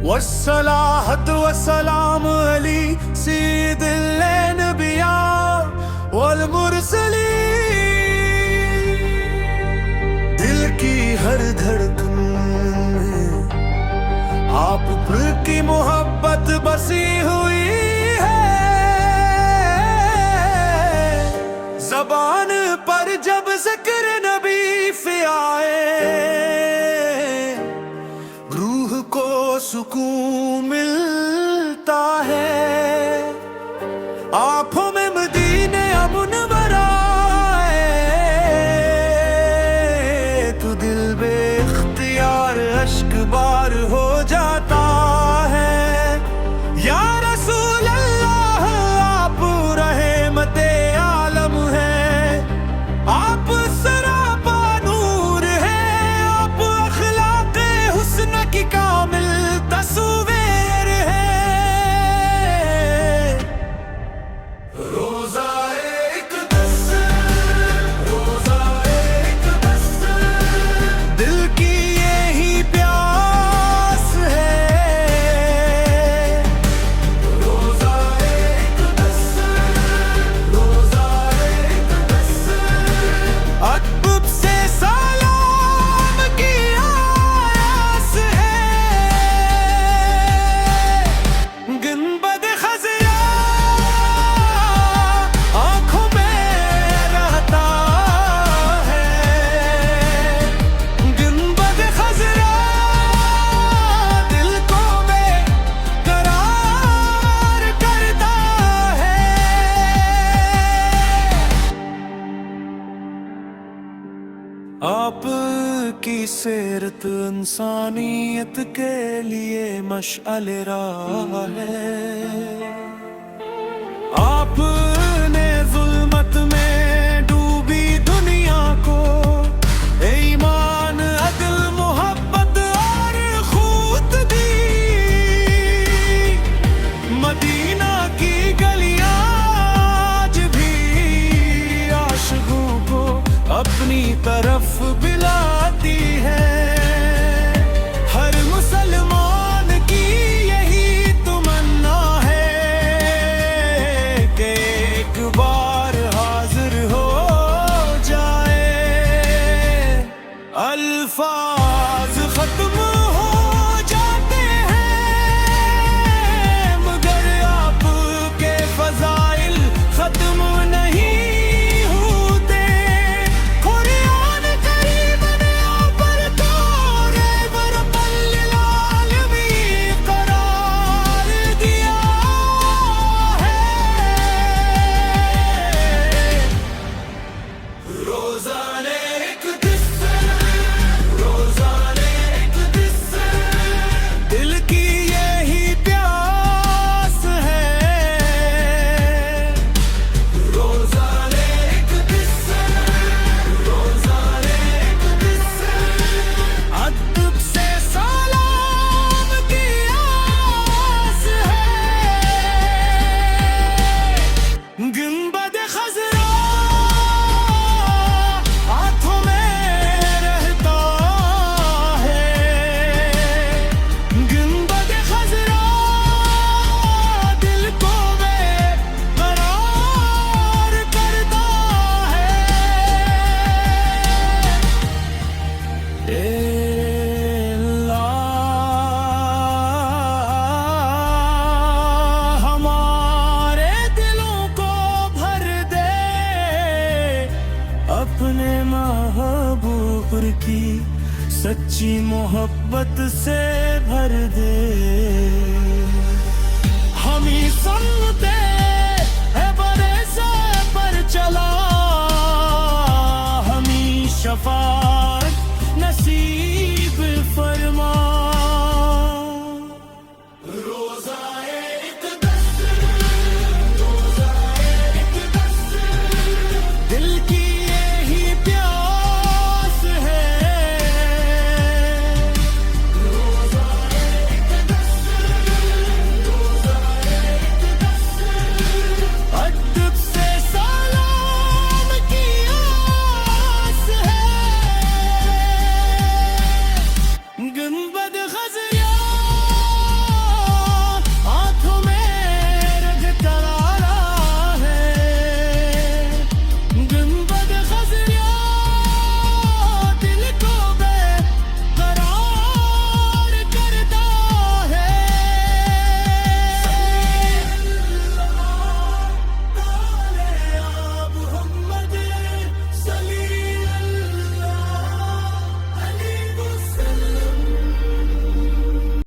वस्सलाहत वस्सलाम अली सय्यिदिल नबिया वल मुरसलीन। दिल की हर धड़कन में आप की मोहब्बत बसी हुई है। ज़बान पर जब ज़िक्र नबी पे आए, रूह को सुकून मिलता है। आँखों में मदीने मुनव्वर आए, तो दिल बेख्तियार अश्क बार हो जाता है। या रसूल अल्लाह आप रहमते आलम हैं, आप सरापा नूर हैं, आप अखलाक़े हुस्न की कामिल तस्वीर है। रोज़ाए इक़दस, रोज़ाए इक़दस, दिल की यही प्यास है। रोज़ाए इक़दस, रोज़ाए इक़दस, अक़ब से सलाम की आस है। गुंबद ख़ज़रा आँखों में रहता है, गुंबद ख़ज़रा दिल को बेकरार करता है। आप की सीरत इंसानियत के लिए मशअल राह है। आपने जुल्मत में डूबी दुनिया को ईमान, अदल, मोहब्बत और खूत दी। मदीना की गलियां आज भी आशिकों को अपनी तरफ बुलाती है। हर मुसलमान की यही तमन्ना है कि एक बार हाजिर हो जाए। अल्फाज खत्म हो जाते हैं, मगर आपके फज़ाइल खत्म नहीं होते। कुरान करीम ने पर तोरे बरपल्लिल आलमीन करार दिया है। रोज़ाने इक़दस, रोज़ाने इक़दस, दिल की यही प्यास है। रोज़ाने इक़दस, रोज़ाने इक़दस, अदब से सलाम की आस है। गुंबद ख़ज़रा हाथों में रहता है, गुंबद ख़ज़रा दिल को बेकरार करता है। अल्लाह हमारे दिलों को भर दे अपने महबूब की सच्ची मोहब्बत से।